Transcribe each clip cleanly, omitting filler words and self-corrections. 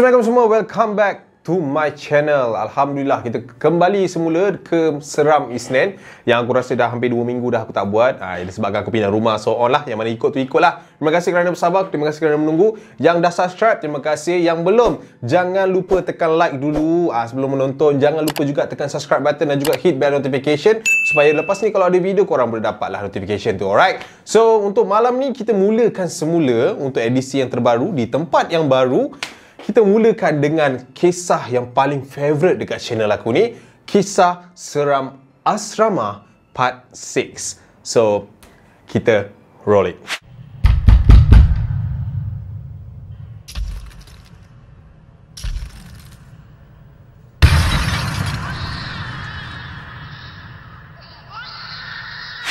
Assalamualaikum semua, welcome back to my channel. Alhamdulillah kita kembali semula ke Seram Isnin yang aku rasa dah hampir 2 minggu dah aku tak buat. Disebabkan aku pindah rumah, so on lah. Yang mana ikut tu ikutlah. Terima kasih kerana bersabar, terima kasih kerana menunggu. Yang dah subscribe, terima kasih. Yang belum, jangan lupa tekan like dulu sebelum menonton. Jangan lupa juga tekan subscribe button dan juga hit bell notification supaya lepas ni kalau ada video korang boleh dapatlah notification tu. Alright. So untuk malam ni kita mulakan semula untuk edisi yang terbaru di tempat yang baru. Kita mulakan dengan kisah yang paling favourite dekat channel aku ni, kisah seram asrama part 6. So, kita roll it.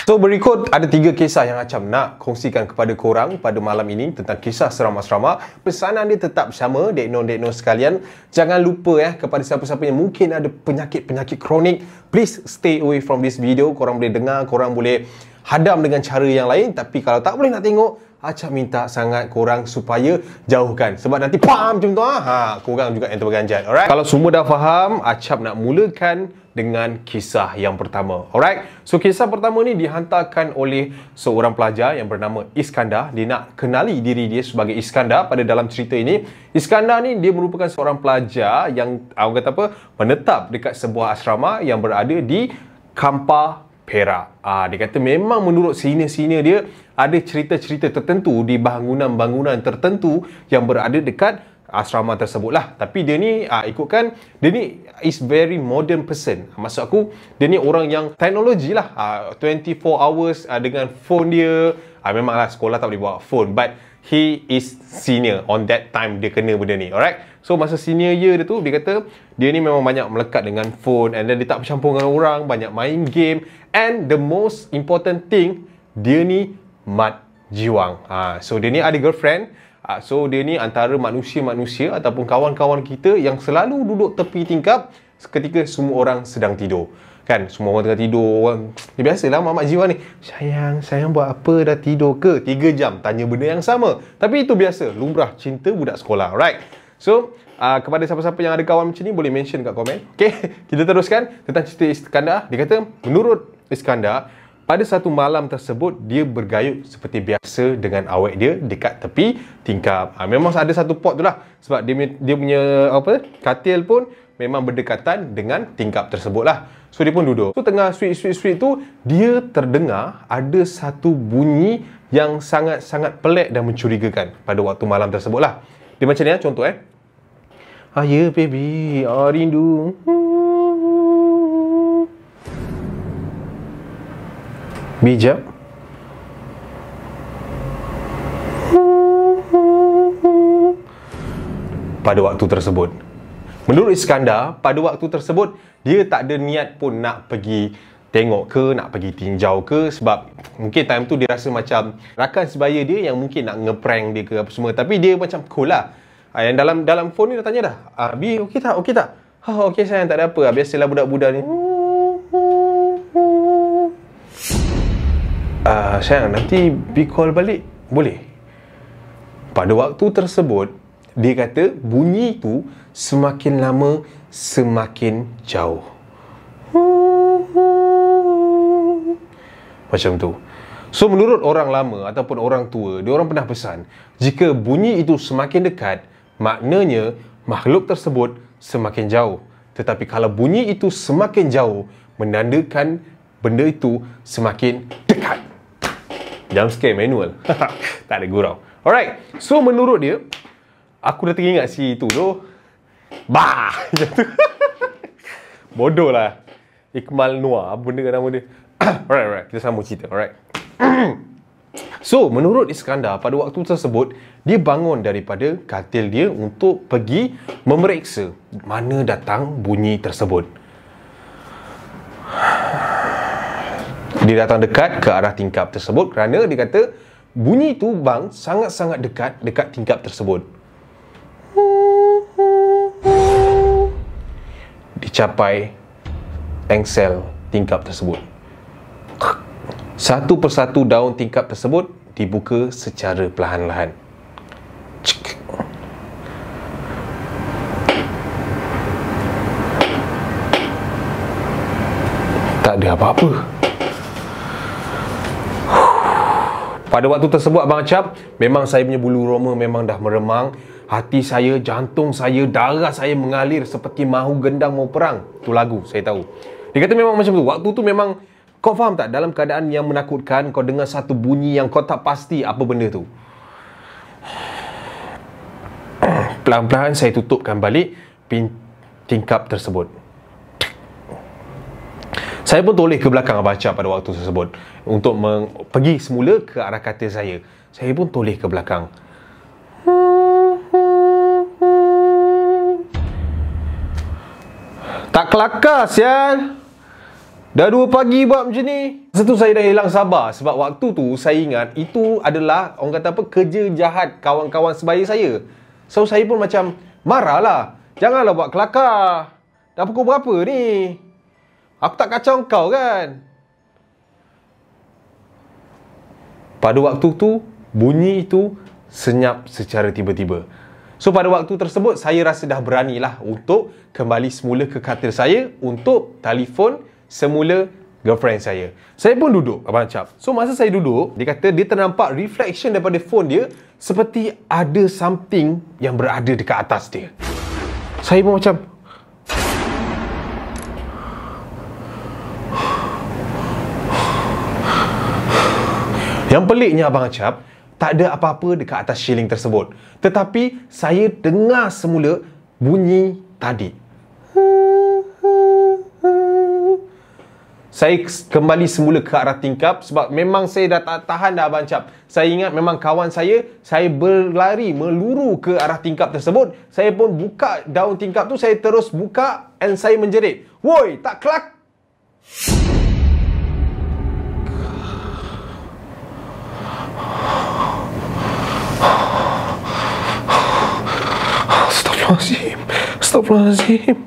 So berikut ada 3 kisah yang macam nak kongsikan kepada korang pada malam ini tentang kisah seram asrama. Pesanan dia tetap sama, dekno-dekno sekalian. Jangan lupa kepada siapa-siapa yang mungkin ada penyakit-penyakit kronik, please stay away from this video. Korang boleh dengar, korang boleh hadam dengan cara yang lain. Tapi kalau tak boleh nak tengok, Acap minta sangat korang supaya jauhkan. Sebab nanti pam macam tu korang juga yang terperanjat. Alright. Kalau semua dah faham, Acap nak mulakan dengan kisah yang pertama. Alright. So kisah pertama ni dihantarkan oleh seorang pelajar yang bernama Iskandar. Dia nak kenali diri dia sebagai Iskandar pada dalam cerita ini. Iskandar ni dia merupakan seorang pelajar yang menetap dekat sebuah asrama yang berada di Kampar, Perak. Dia kata memang menurut senior-senior dia ada cerita-cerita tertentu di bangunan-bangunan tertentu yang berada dekat asrama tersebut lah. Tapi dia ni ikutkan, dia ni is very modern person. Maksud aku, dia ni orang yang teknologi lah. 24 hours dengan phone dia. Memanglah sekolah tak boleh bawa phone, but he is senior on that time dia kena benda ni. Alright. So masa senior year dia tu, dia kata dia ni memang banyak melekat dengan phone, and then dia tak bercampur dengan orang, banyak main game, and the most important thing, dia ni mat jiwang. So dia ni ada girlfriend. So dia ni antara manusia-manusia ataupun kawan-kawan kita yang selalu duduk tepi tingkap ketika semua orang sedang tidur. Kan, semua orang tengah tidur, orang ni biasalah mak-mak jiwa ni. Sayang buat apa, dah tidur ke? 3 jam tanya benda yang sama. Tapi itu biasa, lumrah cinta budak sekolah. Right. So, kepada siapa-siapa yang ada kawan macam ni boleh mention kat komen. Okay, kita teruskan tentang cerita Iskandar. Dia kata menurut Iskandar, pada satu malam tersebut, dia bergayut seperti biasa dengan awet dia dekat tepi tingkap. Memang ada satu pot tu lah. Sebab dia punya katil pun memang berdekatan dengan tingkap tersebut lah. So, dia pun duduk. So, tengah sweet tu, dia terdengar ada satu bunyi yang sangat-sangat pelik dan mencurigakan pada waktu malam tersebut lah. Dia macam ni contoh ya baby, rindu. Bijak. Pada waktu tersebut, menurut Iskandar, pada waktu tersebut dia tak ada niat pun nak pergi tengok ke, nak pergi tinjau ke, sebab mungkin time tu dia rasa macam rakan sebaya dia yang mungkin nak ngeprank dia ke apa semua. Tapi dia macam cool lah. Yang dalam phone ni dah tanya dah, Bi okey tak? Okey tak? Okey sayang, tak ada apa. Biasalah budak-budak ni. Sayang, nanti Bi call balik boleh? Pada waktu tersebut, dia kata bunyi tu semakin lama semakin jauh. Macam tu. So menurut orang lama ataupun orang tua, dia orang pernah pesan, jika bunyi itu semakin dekat, maknanya makhluk tersebut semakin jauh. Tetapi kalau bunyi itu semakin jauh, menandakan benda itu semakin dekat. Jump scare manual. Tak ada gurau. Alright. So menurut dia, aku dah teringat si itu tu. Macam tu. Bodoh lah. Ikmal Noah. Apa benda kan nama dia? Alright. Kita sambung cerita. Alright. So menurut Iskandar, pada waktu tersebut, dia bangun daripada katil dia untuk pergi memeriksa mana datang bunyi tersebut. Dia datang dekat ke arah tingkap tersebut kerana dia kata bunyi tu sangat-sangat dekat tingkap tersebut. Dicapai engsel tingkap tersebut. Satu persatu daun tingkap tersebut dibuka secara perlahan-lahan. ada apa-apa. Pada waktu tersebut Abang Acap, memang saya punya bulu roma memang dah meremang. Hati saya, jantung saya, darah saya mengalir seperti mahu gendang mau perang. Tu lagu, saya tahu. Dia kata memang macam tu. Waktu tu memang, kau faham tak? Dalam keadaan yang menakutkan, kau dengar satu bunyi yang kau tak pasti apa benda tu. Pelan-pelan saya tutupkan balik tingkap tersebut. Saya pun toleh ke belakang Abang Acap pada waktu tersebut untuk pergi semula ke arah katil saya. Saya pun toleh ke belakang. Tak kelakar sial. Dah 2 pagi buat macam ni. Masa tu saya dah hilang sabar. Sebab waktu tu saya ingat itu adalah orang kata apa, kerja jahat kawan-kawan sebaya saya. So saya pun macam marahlah. Janganlah buat kelakar. Dah pukul berapa ni? Aku tak kacau kau kan? Pada waktu tu, bunyi itu senyap secara tiba-tiba. So pada waktu tersebut, saya rasa dah beranilah untuk kembali semula ke katil saya untuk telefon semula girlfriend saya. Saya pun duduk, Abang Acap. So masa saya duduk, dia kata dia ternampak reflection daripada phone dia seperti ada something yang berada dekat atas dia. Saya pun macam, yang peliknya Abang Acap, tak ada apa-apa dekat atas shilling tersebut. Tetapi saya dengar semula bunyi tadi. Saya kembali semula ke arah tingkap sebab memang saya dah tak tahan dah Abang Acap. Saya ingat memang kawan saya berlari meluru ke arah tingkap tersebut. Saya pun buka daun tingkap tu, saya terus buka and saya menjerit. Woi, tak kelak. Astagfirullahaladzim.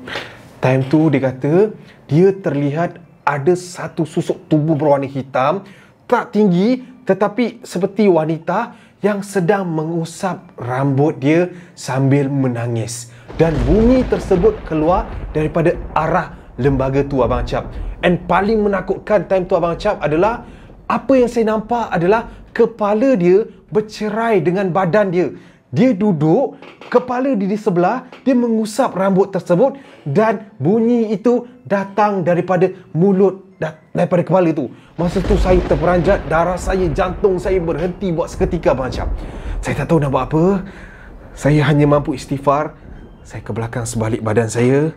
Time tu dia kata dia terlihat ada satu susuk tubuh berwarna hitam, tak tinggi tetapi seperti wanita yang sedang mengusap rambut dia sambil menangis. Dan bunyi tersebut keluar daripada arah lembaga tu Abang Acap. And paling menakutkan time tu Abang Acap adalah apa yang saya nampak adalah kepala dia bercerai dengan badan dia. Dia duduk, kepala dia di sebelah, dia mengusap rambut tersebut dan bunyi itu datang daripada mulut, daripada kepala tu. Masa tu saya terperanjat, darah saya, jantung saya berhenti buat seketika Abang Acap. Saya tak tahu nak buat apa. Saya hanya mampu istighfar. Saya ke belakang sebalik badan saya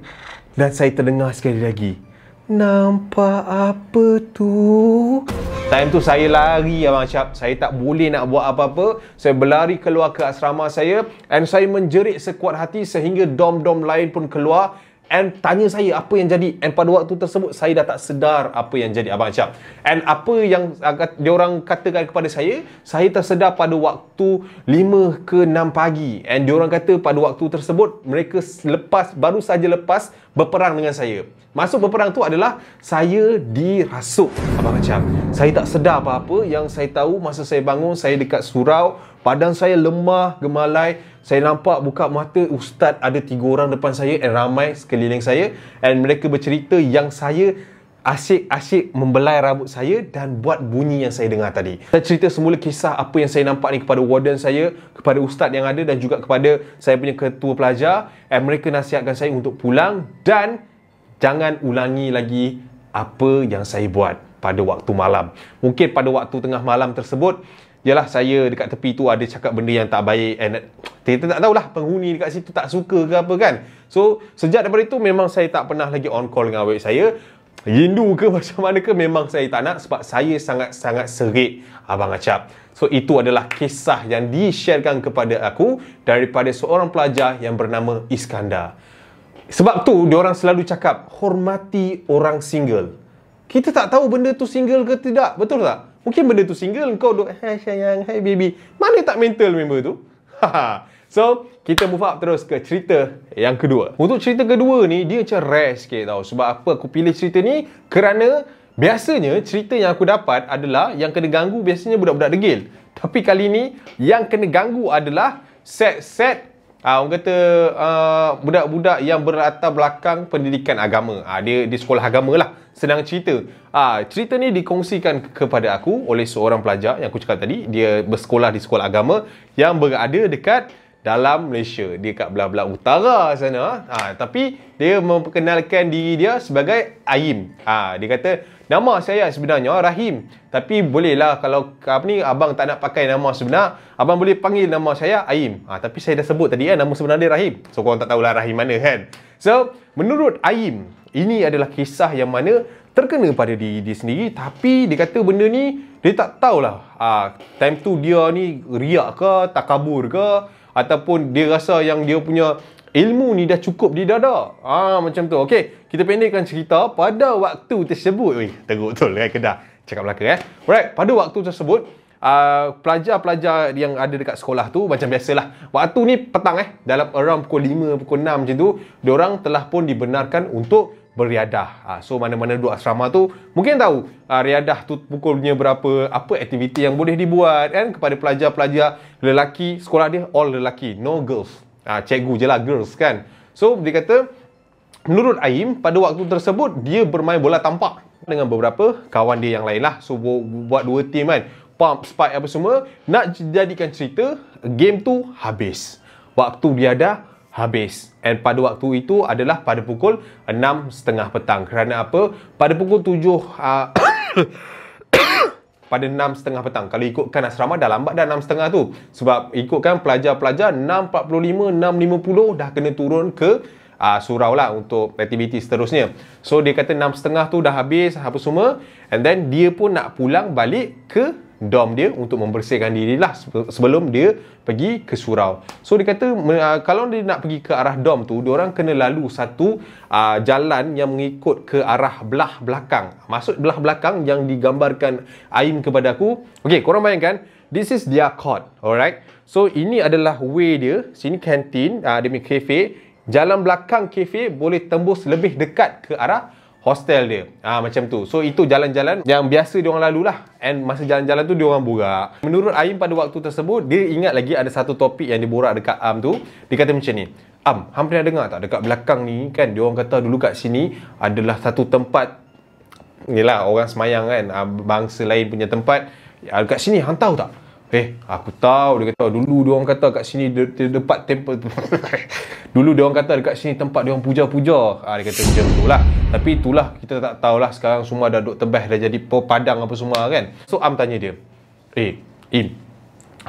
dan saya terdengar sekali lagi. Nampak apa tu? Time tu saya lari Abang Acap. Saya tak boleh nak buat apa-apa. Saya berlari keluar ke asrama saya and saya menjerit sekuat hati sehingga dom-dom lain pun keluar and tanya saya apa yang jadi. And pada waktu tersebut saya dah tak sedar apa yang jadi Abang Acap. And apa yang diorang katakan kepada saya tersedar pada waktu 5 ke 6 pagi. And diorang kata pada waktu tersebut mereka baru saja lepas berperang dengan saya. Masuk berperang tu adalah saya dirasuk Abang Acap. Saya tak sedar apa-apa. Yang saya tahu masa saya bangun, saya dekat surau, badan saya lemah, gemalai. Saya nampak buka mata, ustaz ada 3 orang depan saya and ramai sekeliling saya. And mereka bercerita yang saya asyik-asyik membelai rambut saya dan buat bunyi yang saya dengar tadi. Saya cerita semula kisah apa yang saya nampak ni kepada warden saya, kepada ustaz yang ada dan juga kepada saya punya ketua pelajar. And mereka nasihatkan saya untuk pulang dan jangan ulangi lagi apa yang saya buat pada waktu malam. Mungkin pada waktu tengah malam tersebut, yalah saya dekat tepi tu ada cakap benda yang tak baik and kita tak tahulah penghuni dekat situ tak suka ke apa kan. So sejak daripada itu memang saya tak pernah lagi on call dengan awak saya. Rindu ke macam mana ke memang saya tak nak sebab saya sangat-sangat serik Abang Acap. So itu adalah kisah yang di-sharekan kepada aku daripada seorang pelajar yang bernama Iskandar. Sebab tu diorang selalu cakap hormati orang single. Kita tak tahu benda tu single ke tidak, betul tak? Mungkin benda tu single, kau duk hai sayang, hai baby. Mana tak mental member tu? So, kita move up terus ke cerita yang kedua. Untuk cerita kedua ni, dia macam rare sikit tau. Sebab apa aku pilih cerita ni? Kerana biasanya cerita yang aku dapat adalah yang kena ganggu biasanya budak-budak degil. Tapi kali ni, yang kena ganggu adalah set-set orang kata budak-budak yang berlatar belakang pendidikan agama. Dia di sekolah agama lah. Senang cerita. Cerita ni dikongsikan kepada aku oleh seorang pelajar yang aku cakap tadi. Dia bersekolah di sekolah agama yang berada dekat dalam Malaysia. Dia kat belah-belah utara sana. Tapi dia memperkenalkan diri dia sebagai Aim. Dia kata, nama saya sebenarnya Rahim. Tapi bolehlah kalau abang tak nak pakai nama sebenar, abang boleh panggil nama saya Aim. Tapi saya dah sebut tadi nama sebenar dia Rahim. So korang tak tahulah Rahim mana kan. So menurut Aim, ini adalah kisah yang mana terkena pada diri dia sendiri. Tapi dia kata benda ni dia tak tahulah. Time tu dia ni riak ke, takabur ke, ataupun dia rasa yang dia punya ilmu ni dah cukup di dada. Macam tu. Okey, kita pendekkan cerita pada waktu tersebut. Teruk betul kan Kedah. Cakap Melaka Alright, pada waktu tersebut pelajar-pelajar yang ada dekat sekolah tu macam biasalah. Waktu ni petang dalam around pukul 5, pukul 6 macam tu, diorang telah pun dibenarkan untuk beriadah. So mana-mana duduk asrama tu mungkin tahu riadah tu pukulnya berapa, apa aktiviti yang boleh dibuat kan kepada pelajar-pelajar lelaki. Sekolah dia all lelaki, no girls. Cikgu je lah girls kan. So dia kata menurut Aim pada waktu tersebut dia bermain bola tampar dengan beberapa kawan dia yang lain lah. So buat dua team kan, pump, spike apa semua. Nak jadikan cerita, game tu habis, waktu dia dah habis. And pada waktu itu adalah pada pukul 6.30 petang. Kerana apa? Pada pukul 7 pada 6.30 petang. Kalau ikutkan asrama dah lambat dah 6.30 tu. Sebab ikutkan pelajar-pelajar 6.45, 6.50 dah kena turun ke surau lah untuk aktiviti seterusnya. So dia kata 6.30 tu dah habis apa semua. And then dia pun nak pulang balik ke dom dia untuk membersihkan diri lah sebelum dia pergi ke surau. So dia kata kalau dia nak pergi ke arah dom tu, diorang kena lalu satu jalan yang mengikut ke arah belah belakang. Maksud belah belakang yang digambarkan Aim kepada aku. Okay, korang bayangkan, this is their court. Alright, so ini adalah way dia. Sini kantin, dia punya cafe. Jalan belakang kafe boleh tembus lebih dekat ke arah hostel dia. Macam tu. So itu jalan-jalan yang biasa diorang lalu lah. And masa jalan-jalan tu diorang borak. Menurut Aim pada waktu tersebut, dia ingat lagi ada satu topik yang diborak dekat Am tu. Dia kata macam ni, Am pernah dengar tak dekat belakang ni kan, diorang kata dulu kat sini adalah satu tempat, inilah orang semayang kan, bangsa lain punya tempat. Dekat sini hang tahu tak? Aku tahu. Dia kata dulu diorang kata kat sini tempat tempat dulu diorang kata dekat sini tempat diorang puja-puja. Dia kata macam tu lah. Tapi itulah kita tak tahulah. Sekarang semua dah duduk tebas, dah jadi padang apa semua kan. So Am tanya dia, Im,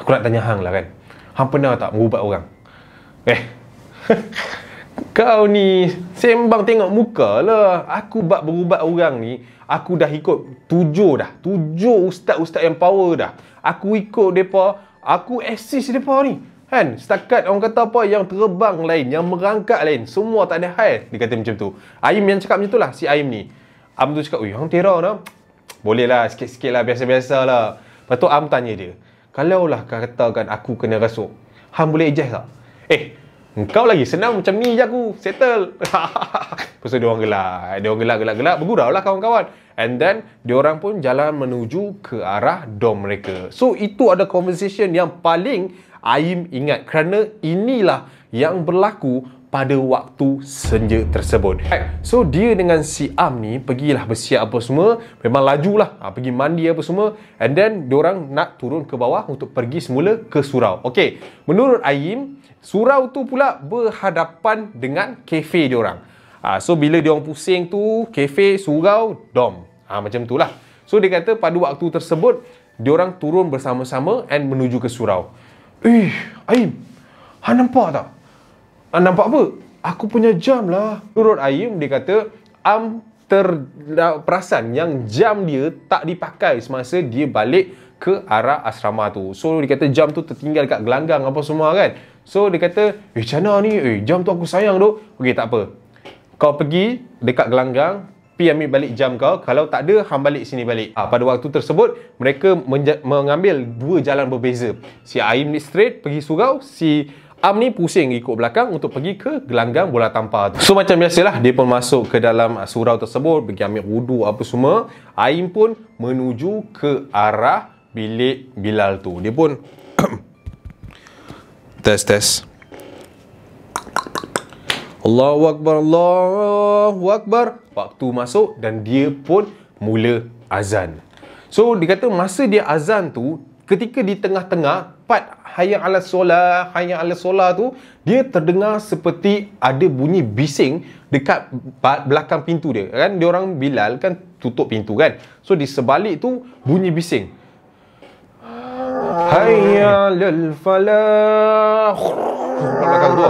aku nak tanya hang lah kan, hang pernah tak mengubat orang? Kau ni sembang tengok muka lah. Aku berubat orang ni, aku dah ikut 7 ustaz-ustaz yang power dah. Aku ikut mereka, aku assist mereka ni kan. Setakat orang kata apa, yang terbang lain, yang merangkak lain, semua tak ada hal. Dia kata macam tu. Aim yang cakap macam tu lah, si Aim ni. Am tu cakap, hang terang dah. Boleh lah, sikit-sikit lah, biasa-biasa lah. Lepas tu Am tanya dia, kalau lah katakan aku kena rasuk, hang boleh adjust tak? Engkau lagi senang macam ni je aku settle. Lepas tu diorang gelak, bergurau lah kawan-kawan. And then diorang pun jalan menuju ke arah dom mereka. So itu ada conversation yang paling Aim ingat, kerana inilah yang berlaku pada waktu senja tersebut. So dia dengan si Am ni pergilah bersiap apa semua, memang lajulah, pergi mandi apa semua. And then diorang nak turun ke bawah untuk pergi semula ke surau. Okay, menurut Aim, surau tu pula berhadapan dengan kafe diorang. So bila diorang pusing tu, kafe, surau, dom. Macam tu lah. So dia kata pada waktu tersebut, diorang turun bersama-sama and menuju ke surau. Aim, hang nampak tak? Nampak apa? Aku punya jam lah. Menurut Aim, dia kata Am terperasan yang jam dia tak dipakai semasa dia balik ke arah asrama tu. So dia kata jam tu tertinggal dekat gelanggang apa semua kan. So dia kata, macam mana ni? Jam tu aku sayang tu. Okey, tak apa. Kau pergi dekat gelanggang, pergi ambil balik jam kau. Kalau tak ada, hang balik sini balik. Pada waktu tersebut, mereka mengambil dua jalan berbeza. Si Aim ni straight pergi surau, si Am ni pusing ikut belakang untuk pergi ke gelanggang bola tampar tu. So macam biasalah, dia pun masuk ke dalam surau tersebut, pergi ambil wudu apa semua. Aim pun menuju ke arah bilik Bilal tu. Dia pun tes. Allahu Akbar, Allahu Akbar. Waktu masuk dan dia pun mula azan. So dia kata masa dia azan tu, ketika di tengah-tengah part hayya 'alas solah, hayya 'alas solah tu, dia terdengar seperti ada bunyi bising dekat belakang pintu dia. Kan dia orang Bilal kan tutup pintu kan. So di sebalik tu bunyi bising. Hayya 'alal falah. Belakang tu.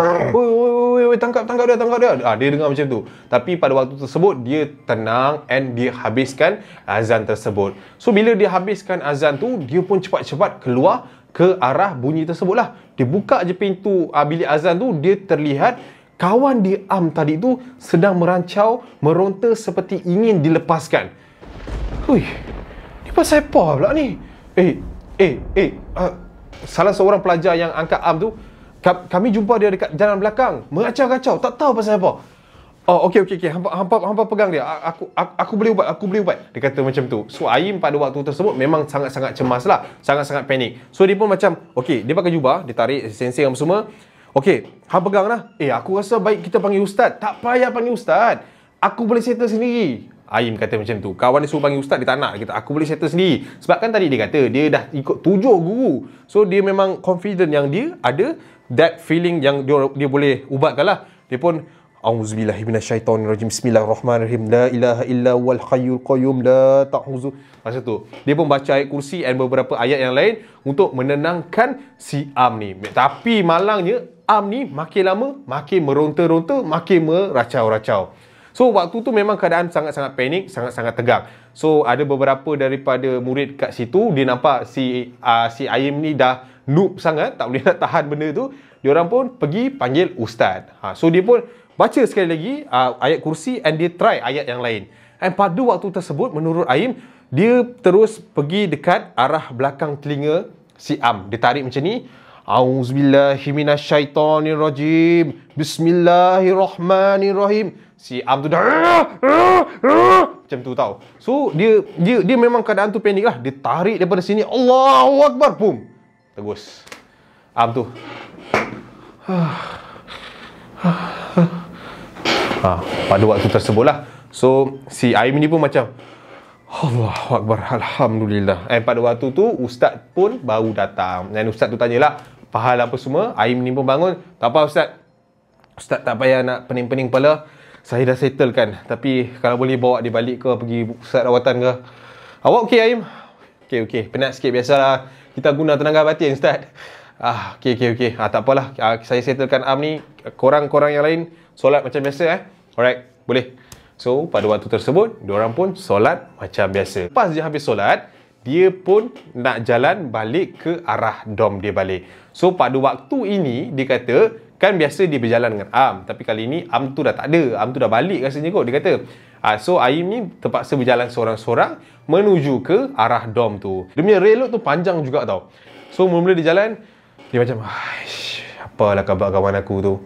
Oi, tangkap dia. Dia dengar macam tu. Tapi pada waktu tersebut dia tenang and dia habiskan azan tersebut. So bila dia habiskan azan tu, dia pun cepat-cepat keluar ke arah bunyi tersebut lah. Dia buka je pintu bilik azan tu, dia terlihat kawan dia Am tadi tu sedang merancau, meronta seperti ingin dilepaskan. Hui, ni pasal apa pula ni? Salah seorang pelajar yang angkat Am tu, kami jumpa dia dekat jalan belakang, mengacau-kacau, tak tahu pasal apa. Oh, okey. Hampa pegang dia. Aku boleh ubat. Dia kata macam tu. So Aim pada waktu tersebut memang sangat-sangat cemas lah, sangat-sangat panik. So dia pun macam, okey, dia pakai jubah, dia tarik sensei yang semua. Okey, hang pegang lah. Aku rasa baik kita panggil ustaz. Tak payah panggil ustaz, aku boleh settle sendiri. Aim kata macam tu. Kawan dia suruh panggil ustaz, dia tak nak. Dia kata, aku boleh settle sendiri. Sebab kan tadi dia kata dia dah ikut 7 guru. So dia memang confident yang dia ada that feeling yang dia boleh ubatkan lah. Dia pun, A'udzubillahi minasyaitonirrajim, Bismillahirrahmanirrahim, La ilaha illa wal hayyul qayyum, la ta'khuzu. Masa tu dia pun baca ayat kursi dan beberapa ayat yang lain untuk menenangkan si Am ni. Tapi malangnya Am ni makin lama makin meronta-ronta, makin meracau-racau. So waktu tu memang keadaan sangat-sangat panik, sangat-sangat tegang. So ada beberapa daripada murid kat situ, dia nampak si Aim ni dah noob sangat, tak boleh nak tahan benda tu. Diorang pun pergi panggil ustaz. So dia pun baca sekali lagi ayat kursi and dia try ayat yang lain. And pada waktu tersebut menurut Aim, dia terus pergi dekat arah belakang telinga si Am. Dia tarik macam ni. A'udzubillahi minasyaitonirrajim, Bismillahirrahmanirrahim. Si Am tu dah macam tu tau. So dia memang keadaan tu panik lah. Dia tarik daripada sini, Allahu Akbar, boom, terus Am tu pada waktu tersebut lah. So si Aim ni pun macam Allahu Akbar, Alhamdulillah. And pada waktu tu ustaz pun baru datang. Dan ustaz tu tanyalah pahal apa semua. Aim ni pun bangun. Tak apa ustaz, tak payah nak pening-pening kepala, saya dah settle kan. Tapi kalau boleh bawa dia balik ke, pergi pusat rawatan ke. Awak okey Aim? Okey, penat sikit, biasalah, kita guna tenaga batin ustaz. Okey. Tak apalah, saya settlekan Am ni. Korang yang lain solat macam biasa Alright, boleh. So pada waktu tersebut diorang pun solat macam biasa. Lepas dia habis solat, dia pun nak jalan balik ke arah dom dia balik. So pada waktu ini dia kata, kan biasa dia berjalan dengan Am, tapi kali ini Am tu dah tak ada. Am tu dah balik rasanya kot, dia kata. So Aim ni terpaksa berjalan seorang-seorang menuju ke arah dom tu. Dia punya relot tu panjang juga tau. So mula-mula dia jalan, dia macam, apalah khabar kawan aku tu.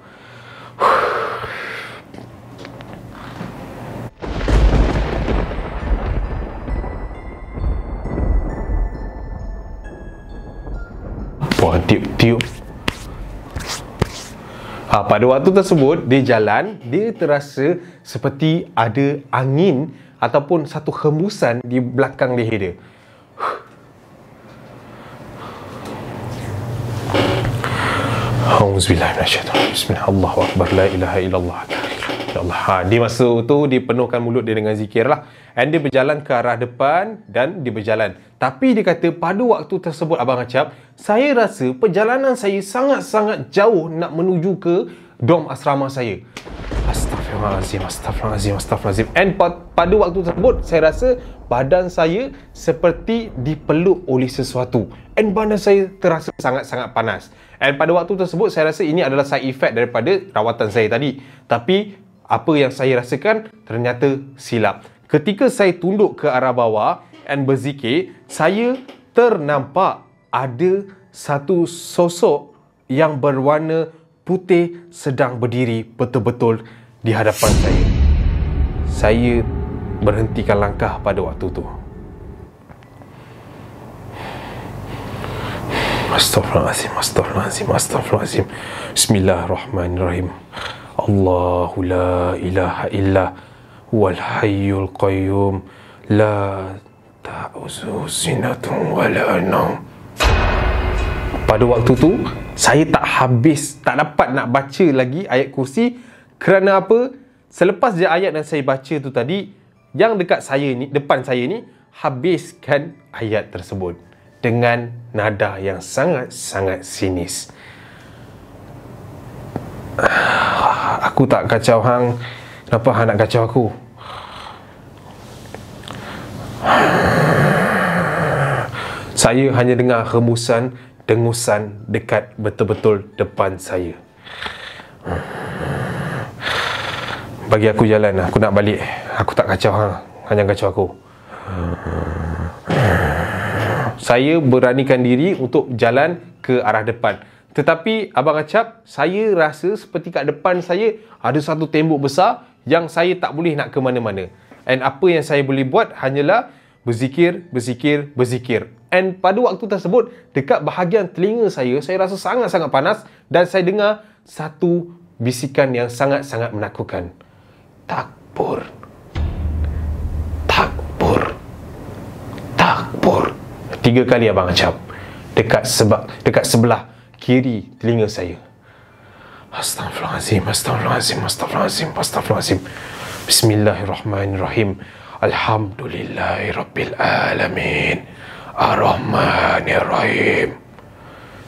Tiup. Pada waktu tersebut dia jalan, dia terasa seperti ada angin ataupun satu hembusan di belakang leher dia. Auzubillahi minasyaitonir rajim. Bismillahirrahmanirrahim. Allahu Akbar, la ilaha illallah. Ya Allah. Di masa tu dia penuhkan mulut dia dengan zikir lah. And dia berjalan ke arah depan dan dia berjalan. Tapi dia kata pada waktu tersebut Abang Acap, saya rasa perjalanan saya sangat-sangat jauh nak menuju ke dom asrama saya. Astagfirullahalazim. And pada waktu tersebut saya rasa badan saya seperti dipeluk oleh sesuatu. And badan saya terasa sangat-sangat panas. And pada waktu tersebut saya rasa ini adalah side effect daripada rawatan saya tadi. Tapi apa yang saya rasakan ternyata silap. Ketika saya tunduk ke arah bawah dan berzikir, saya ternampak ada satu sosok yang berwarna putih sedang berdiri betul-betul di hadapan saya. Saya berhentikan langkah pada waktu tu. Astagfirullahalazim. Bismillahirrahmanirrahim. Allahu la ilaha illa huwal hayyul qayyum la ta'uzuhu sinatun wala naum. Pada waktu tu saya tak dapat nak baca lagi ayat kursi. Kerana apa? Selepas je ayat yang saya baca tu tadi, yang dekat saya ni, depan saya ni, habiskan ayat tersebut dengan nada yang sangat-sangat sinis. Aku tak kacau hang. Kenapa hang nak kacau aku? Saya hanya dengar hembusan dengusan dekat betul-betul depan saya. Bagi aku jalan, aku nak balik. Aku tak kacau hang. Hang jangan kacau aku. Saya beranikan diri untuk jalan ke arah depan. Tetapi Abang Acap, saya rasa seperti kat depan saya ada satu tembok besar yang saya tak boleh nak ke mana-mana. And apa yang saya boleh buat hanyalah berzikir. And pada waktu tersebut, dekat bahagian telinga saya rasa sangat-sangat panas dan saya dengar satu bisikan yang sangat-sangat menakutkan. Takbur. Takbur. Takbur. 3 kali Abang Acap. Dekat sebelah kiri telinga saya. Astaghfirullahalazim, astaghfirullahalazim, astaghfirullahalazim, astaghfirullahalazim. Bismillahirrahmanirrahim. Alhamdulillahirabbil alamin. Ar-Rahmanir-Rahim.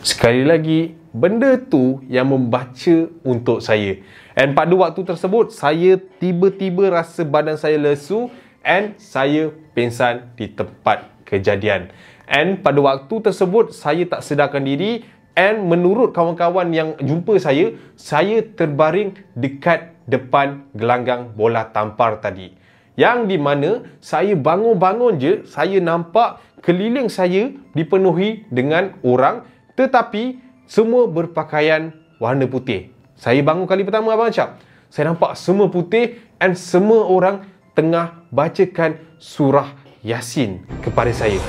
Sekali lagi, benda tu yang membaca untuk saya. And pada waktu tersebut, saya tiba-tiba rasa badan saya lesu and saya pingsan di tempat kejadian. And pada waktu tersebut, saya tak sedarkan diri. And menurut kawan-kawan yang jumpa saya terbaring dekat depan gelanggang bola tampar tadi. Yang di mana saya bangun-bangun je, saya nampak keliling saya dipenuhi dengan orang, tetapi semua berpakaian warna putih. Saya bangun kali pertama Abang Acap, saya nampak semua putih and semua orang tengah bacakan surah Yasin kepada saya.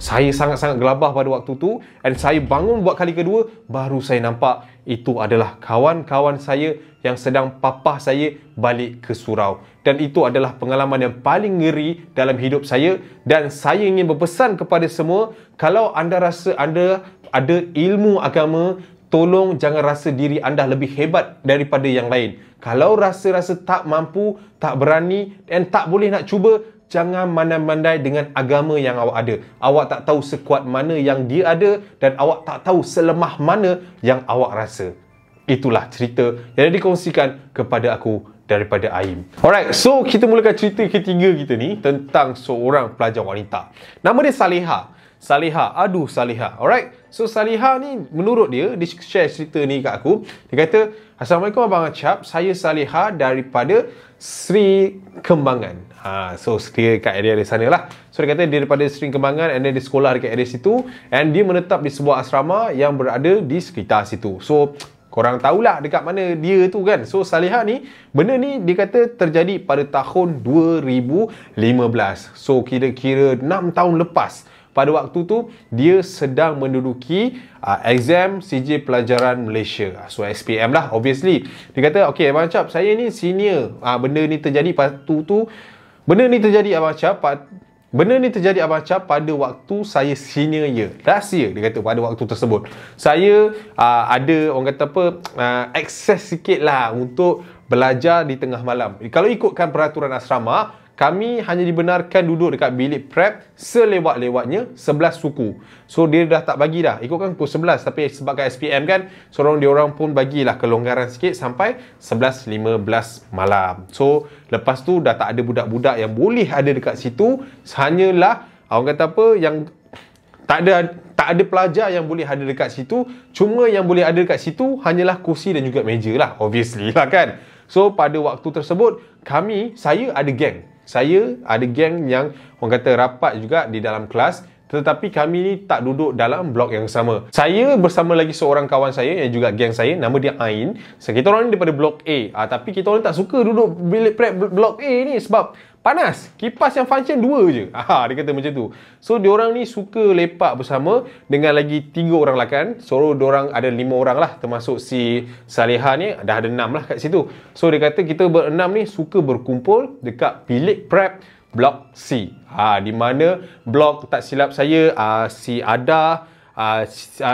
Saya sangat-sangat gelabah pada waktu tu, dan saya bangun buat kali kedua, baru saya nampak itu adalah kawan-kawan saya yang sedang papah saya balik ke surau. Dan itu adalah pengalaman yang paling ngeri dalam hidup saya. Dan saya ingin berpesan kepada semua, kalau anda rasa anda ada ilmu agama, tolong jangan rasa diri anda lebih hebat daripada yang lain. Kalau rasa-rasa tak mampu, tak berani dan tak boleh nak cuba, jangan mandai-mandai dengan agama yang awak ada. Awak tak tahu sekuat mana yang dia ada dan awak tak tahu selemah mana yang awak rasa. Itulah cerita yang dikongsikan kepada aku daripada Aim. Alright, so kita mulakan cerita ketiga kita ni tentang seorang pelajar wanita. Nama dia Salihah. Alright, so Salihah ni menurut dia share cerita ni kat aku. Dia kata, Assalamualaikum Abang Acap, saya Salihah daripada Sri Kembangan. So dia kat area di sana lah. So dia kata dia daripada Sri Kembangan and then dia sekolah dekat area situ and dia menetap di sebuah asrama yang berada di sekitar situ. So korang tahulah dekat mana dia tu kan. So Salihah ni, benda ni dia kata terjadi pada tahun 2015. So kira-kira 6 tahun lepas. Pada waktu tu dia sedang menduduki exam CJ Pelajaran Malaysia. So SPM lah obviously. Dia kata, okay Abang Acap, saya ni senior. Benda ni terjadi Benda ni terjadi Abang Acap pada waktu saya senior year. Last year dia kata pada waktu tersebut. Saya ada orang kata apa, akses sikit lah untuk belajar di tengah malam. Kalau ikutkan peraturan asrama, kami hanya dibenarkan duduk dekat bilik prep selewat-lewatnya 11 suku. So dia dah tak bagi dah. Ikutkan pukul 11. Tapi sebabkan SPM kan, diorang pun bagilah kelonggaran sikit sampai 11.15 malam. So lepas tu dah tak ada budak-budak yang boleh ada dekat situ. Hanyalah orang kata apa, yang tak ada pelajar yang boleh ada dekat situ. Cuma yang boleh ada dekat situ hanyalah kursi dan juga meja lah. Obviously lah kan. So pada waktu tersebut saya ada geng. Saya ada geng yang orang kata rapat juga di dalam kelas, tetapi kami ni tak duduk dalam blok yang sama. Saya bersama lagi seorang kawan saya yang juga geng saya, nama dia Ain. So, kita orang ni daripada blok A. Tapi kita orang tak suka duduk bilik prep blok A ni sebab panas. Kipas yang function 2 je. Dia kata macam tu. So, diorang ni suka lepak bersama dengan lagi 3 orang lakan. So, diorang ada 5 orang lah. Termasuk si Saleha ni, dah ada 6 lah kat situ. So, dia kata kita berenam ni suka berkumpul dekat bilik prep Blok C. Di mana blok, tak silap saya, si Ada,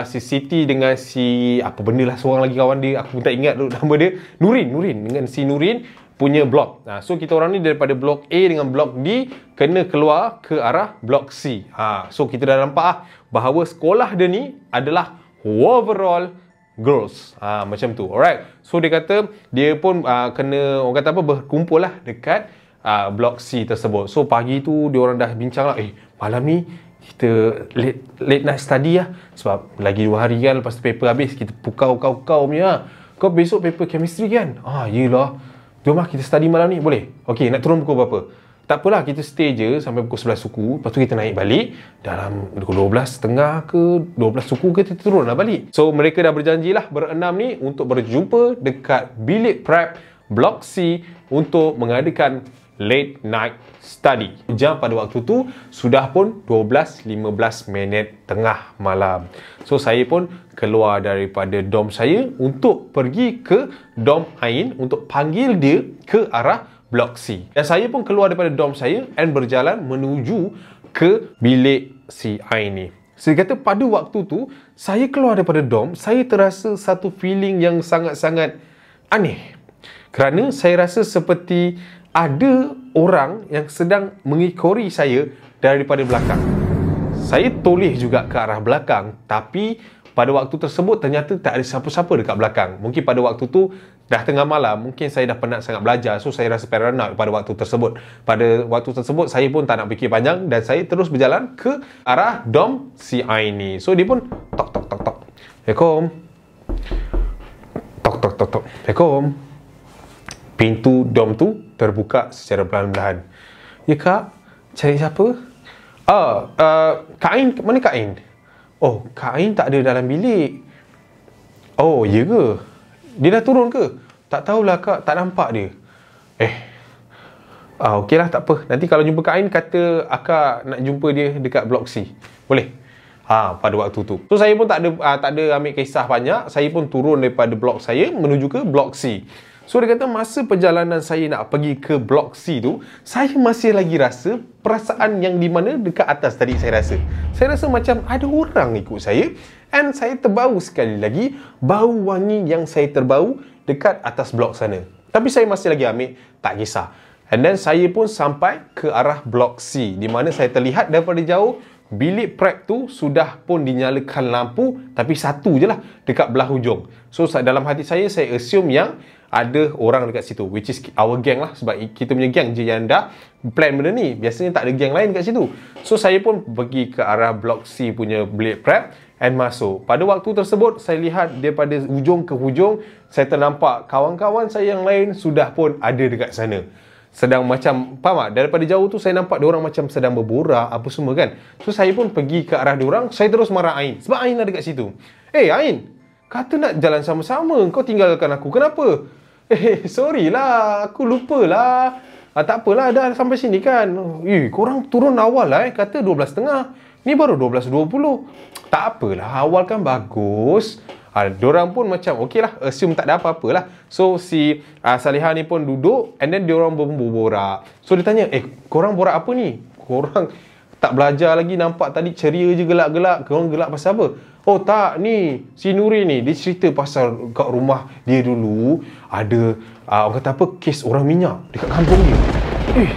si Siti dengan si apa benda lah, seorang lagi kawan dia, aku tak ingat nama dia, Nurin dengan si Nurin punya blok. So kita orang ni daripada blok A dengan blok D kena keluar ke arah blok C. So kita dah nampak bahawa sekolah dia ni adalah overall girls. Macam tu. Alright. So dia kata dia pun kena, orang kata apa, berkumpul lah dekat blok C tersebut. So pagi tu dia orang dah bincang lah, malam ni kita late night study lah, sebab lagi 2 hari kan lepas tu paper habis, kita pukau punya. Kau besok paper chemistry kan? Yelah, jom lah kita study malam ni, boleh? Ok, nak turun pukul berapa? Tak apalah, kita stay je sampai pukul 11 suku. Lepas tu kita naik balik dalam pukul 12.30 ke 12 suku kita turun lah balik. So mereka dah berjanji lah berenam ni untuk berjumpa dekat bilik prep blok C untuk mengadakan late night study. Jam pada waktu tu sudah pun 12.15 tengah malam. So saya pun keluar daripada dom saya untuk pergi ke dom Ain untuk panggil dia ke arah blok C. Dan saya pun keluar daripada dom saya dan berjalan menuju ke bilik si Ain ni. Saya kata pada waktu tu saya keluar daripada dom, saya terasa satu feeling yang sangat-sangat aneh. Kerana saya rasa seperti ada orang yang sedang mengikori saya daripada belakang. Saya toleh juga ke arah belakang, tapi pada waktu tersebut ternyata tak ada siapa-siapa dekat belakang. Mungkin pada waktu tu dah tengah malam, mungkin saya dah penat sangat belajar, so saya rasa paranoid pada waktu tersebut. Pada waktu tersebut saya pun tak nak fikir panjang dan saya terus berjalan ke arah dom si Ain ni. So dia pun tok. Assalamualaikum. Tok. Assalamualaikum. Pintu dom tu terbuka secara perlahan-lahan. Ya kak, cari siapa? Kak Ain, mana Kak Ain? Oh, Kak Ain tak ada dalam bilik. Oh, ya ke? Dia dah turun ke? Tak tahulah kak, tak nampak dia. Okeylah, tak apa. Nanti kalau jumpa Kak Ain, kata akak nak jumpa dia dekat blok C. Boleh? Pada waktu tu. So saya pun tak ada ambil kisah banyak. Saya pun turun daripada blok saya menuju ke blok C. So dia kata masa perjalanan saya nak pergi ke blok C tu, saya masih lagi rasa perasaan yang di mana dekat atas tadi saya rasa. Saya rasa macam ada orang ikut saya, and saya terbau sekali lagi bau wangi yang saya terbau dekat atas blok sana. Tapi saya masih lagi ambil, tak kisah. And then saya pun sampai ke arah blok C, di mana saya terlihat daripada jauh bilik prep tu sudah pun dinyalakan lampu, tapi satu je lah dekat belah hujung. So dalam hati saya assume yang ada orang dekat situ, which is our gang lah, sebab kita punya gang je yang dah plan benda ni. Biasanya tak ada gang lain dekat situ. So saya pun pergi ke arah blok C punya bilik prep and masuk. Pada waktu tersebut saya lihat daripada hujung ke hujung, saya ternampak kawan-kawan saya yang lain sudah pun ada dekat sana. Sedang macam, faham tak? Daripada jauh tu saya nampak diorang macam sedang berborak apa semua kan. So saya pun pergi ke arah diorang, saya terus marah Ain, sebab Ain ada dekat situ. Ain, kata nak jalan sama-sama, kau tinggalkan aku, kenapa? Sorry lah, aku lupa lah. Tak apalah, dah sampai sini kan. Korang turun awal lah, kata 12.30. Ni baru 12.20. Tak apalah, awal kan bagus. Diorang pun macam okey lah, assume tak ada apa-apa lah. So si Saleha ni pun duduk, and then diorang berborak. So dia tanya, korang borak apa ni? Korang tak belajar lagi, nampak tadi ceria je gelak-gelak. Korang gelak pasal apa? Oh tak, ni si Nuri ni, dia cerita pasal kat rumah dia dulu ada orang kata apa, kes orang minyak dekat kampung dia.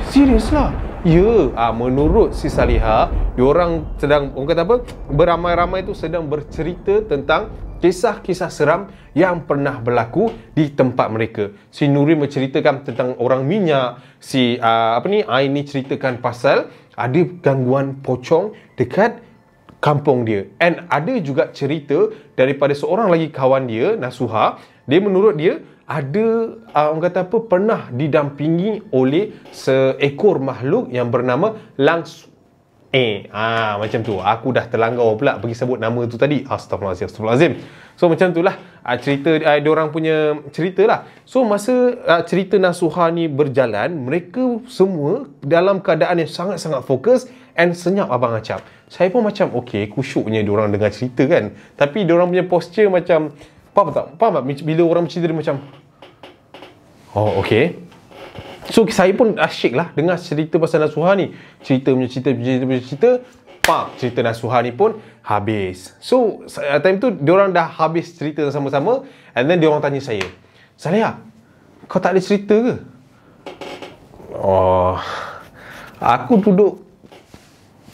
Serius lah? Ya, menurut si Saleha, diorang sedang, orang kata apa, beramai-ramai tu sedang bercerita tentang kisah-kisah seram yang pernah berlaku di tempat mereka. Si Nuri menceritakan tentang orang minyak, si Ain ni ceritakan pasal ada gangguan pocong dekat kampung dia. And ada juga cerita daripada seorang lagi kawan dia, Nasuha. Dia menurut dia ada orang kata apa, pernah didampingi oleh seekor makhluk yang bernama Macam tu. Aku dah terlanggar pula pergi sebut nama tu tadi. Astagfirullahalazim. So macam tu lah cerita diorang punya cerita lah. So masa cerita Nasuha ni berjalan, mereka semua dalam keadaan yang sangat-sangat fokus and senyap Abang Acap. Saya pun macam kusyuknya diorang dengar cerita kan. Tapi diorang punya posture macam faham tak? Bila orang bercerita dia macam so saya pun asyik lah dengar cerita pasal Nasuha ni. Cerita cerita Nasuha ni pun habis. So time tu diorang dah habis cerita sama-sama, and then diorang tanya saya, Saleha, kau tak ada cerita ke? Aku duduk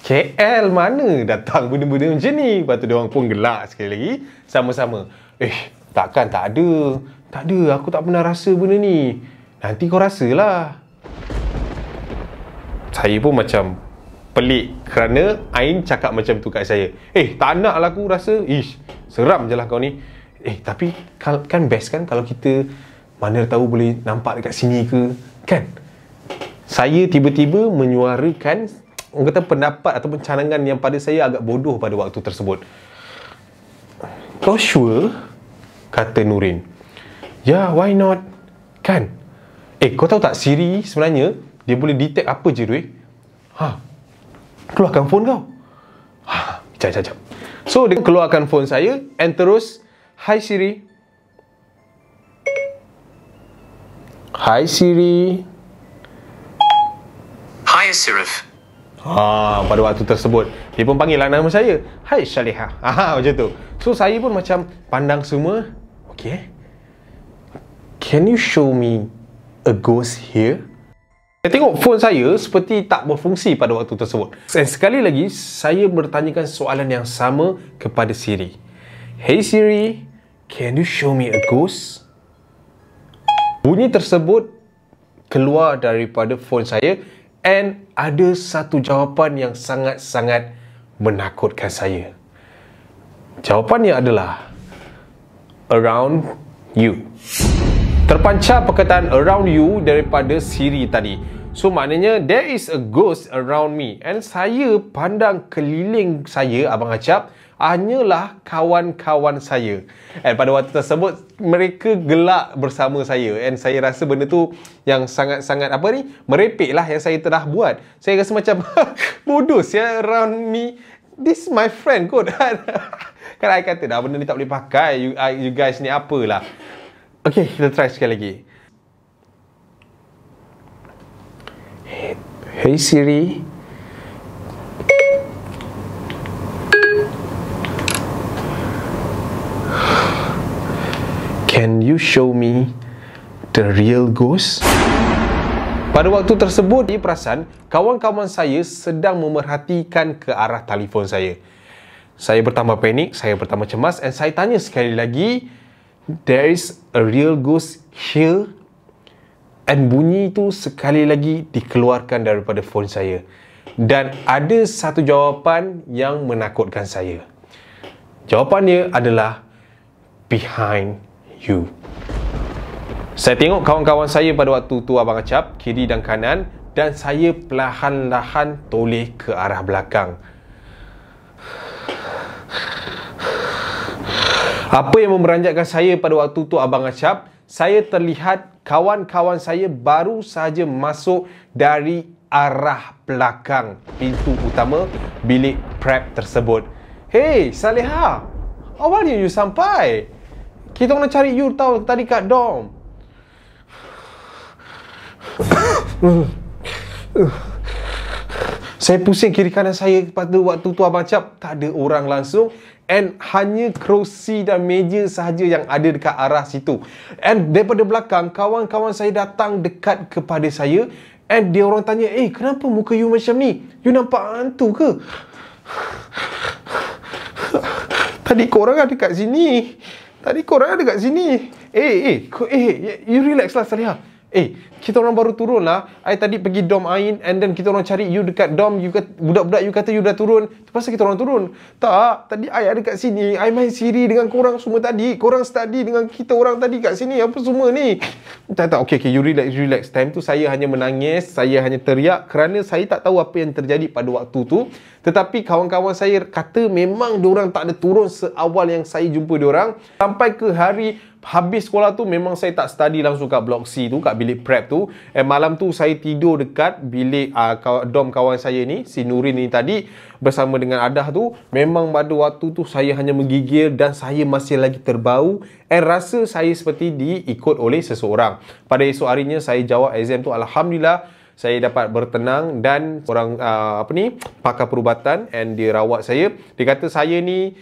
KL, mana datang benda-benda macam ni. Lepas tu diorang pun gelak sekali lagi sama-sama. Takkan tak ada, aku tak pernah rasa benda ni. Nanti kau rasalah. Saya pun macam pelik kerana Ain cakap macam tu kat saya. Tak nak lah aku rasa. Seram je lah kau ni. Tapi kan best kan kalau kita mana tahu boleh nampak dekat sini ke, kan? Saya tiba-tiba menyuarakan orang kata pendapat ataupun cadangan yang pada saya agak bodoh pada waktu tersebut. Kau sure? Kata Nurin. Ya, why not? Kan? Kau tahu tak Siri sebenarnya dia boleh detect apa je duit? Keluarkan phone kau. Sekejap. So dia keluarkan phone saya and terus, Hi Siri. Hi Siri. Hi Sirif. Pada waktu tersebut dia pun panggil lah nama saya. Hai Saleha. Macam tu. So saya pun macam pandang semua. Can you show me a ghost here? Saya tengok phone saya seperti tak berfungsi pada waktu tersebut. Dan sekali lagi saya bertanyakan soalan yang sama kepada Siri. Hey Siri, can you show me a ghost? Bunyi tersebut keluar daripada phone saya and ada satu jawapan yang sangat-sangat menakutkan saya. Jawapannya adalah around you. Terpancar perkataan around you daripada Siri tadi. So maknanya there is a ghost around me. And saya pandang keliling saya, Abang Acap, hanyalah kawan-kawan saya. And pada waktu tersebut mereka gelak bersama saya. And saya rasa benda tu yang sangat-sangat merepek lah yang saya telah buat. Saya rasa macam bodoh ya, around me. This my friend kot. Kan I kata dah benda ni tak boleh pakai. You guys ni apalah. Kita try sekali lagi. Hey Siri. Can you show me the real ghost? Pada waktu tersebut, dia perasan kawan-kawan saya sedang memerhatikan ke arah telefon saya. Saya bertambah panik, saya bertambah cemas, and saya tanya sekali lagi, there is a real ghost here? And bunyi itu sekali lagi dikeluarkan daripada phone saya. Dan ada satu jawapan yang menakutkan saya. Jawapannya adalah behind you. Saya tengok kawan-kawan saya pada waktu tu, Abang Acap, kiri dan kanan, dan saya perlahan-lahan toleh ke arah belakang. Apa yang memeranjatkan saya pada waktu tu, Abang Acap, saya terlihat kawan-kawan saya baru saja masuk dari arah belakang pintu utama bilik prep tersebut. Hey, Saleha, awalnya you sampai. Kita nak cari you tahu tadi kat dorm. Saya pusing kiri kanan saya pada waktu tu, Abang Acap, tak ada orang langsung. And hanya kerusi dan meja sahaja yang ada dekat arah situ. And daripada belakang, kawan-kawan saya datang dekat kepada saya. And dia orang tanya, kenapa muka you macam ni? You nampak hantu ke? Tadi korang ada kat sini. You relax lah, Saleha. kita orang baru turun lah. I tadi pergi dom Ain, and then kita orang cari you dekat dom, you kata, budak-budak you kata you dah turun. Pasal kita orang turun. Tak, tadi I ada kat sini, I main Siri dengan korang semua tadi. Korang study dengan kita orang tadi kat sini, apa semua ni. Tak, okay, you relax. Time tu saya hanya menangis, saya hanya teriak kerana saya tak tahu apa yang terjadi pada waktu tu. Tetapi kawan-kawan saya kata memang diorang tak ada turun seawal yang saya jumpa diorang. Sampai ke hari habis sekolah tu memang saya tak study langsung kat blok C tu, kat bilik prep tu. Malam tu saya tidur dekat bilik dom kawan saya ni, si Nurin ni tadi, bersama dengan Adah tu. Memang pada waktu tu saya hanya menggigil dan saya masih lagi terbau, rasa saya seperti diikut oleh seseorang. Pada esok harinya saya jawab exam tu, alhamdulillah saya dapat bertenang, dan orang pakar perubatan and dia rawat saya. Dia kata saya ni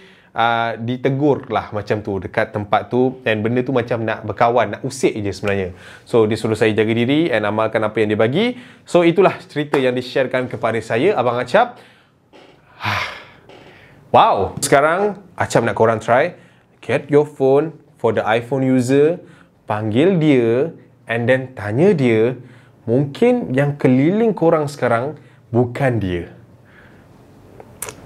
ditegur lah macam tu dekat tempat tu, dan benda tu macam nak berkawan, nak usik je sebenarnya. So dia suruh saya jaga diri and amalkan apa yang dia bagi. So itulah cerita yang di-sharekan kepada saya, Abang Acap. Wow. Sekarang Acap nak korang try, get your phone for the iPhone user, panggil dia and then tanya dia, mungkin yang keliling korang sekarang bukan dia.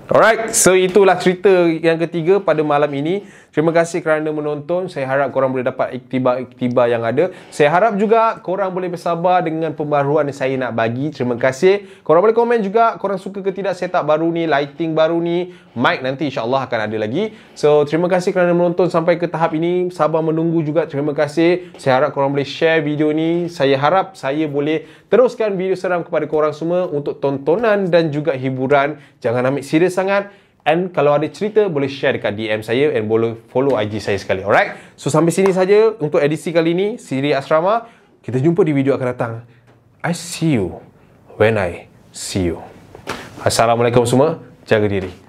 Alright, so itulah cerita yang ketiga pada malam ini. Terima kasih kerana menonton. Saya harap korang boleh dapat iktibar yang ada. Saya harap juga korang boleh bersabar dengan pembaruan yang saya nak bagi. Terima kasih. Korang boleh komen juga korang suka ke tidak setup baru ni, lighting baru ni, mic nanti insyaAllah akan ada lagi. So terima kasih kerana menonton sampai ke tahap ini. Sabar menunggu juga. Terima kasih. Saya harap korang boleh share video ni. Saya harap saya boleh teruskan video seram kepada korang semua untuk tontonan dan juga hiburan. Jangan ambil serius sangat. And kalau ada cerita boleh share dekat DM saya, and boleh follow IG saya sekali. Alright, so sampai sini saja untuk edisi kali ini, Siri Asrama. Kita jumpa di video akan datang. I see you when I see you. Assalamualaikum semua, jaga diri.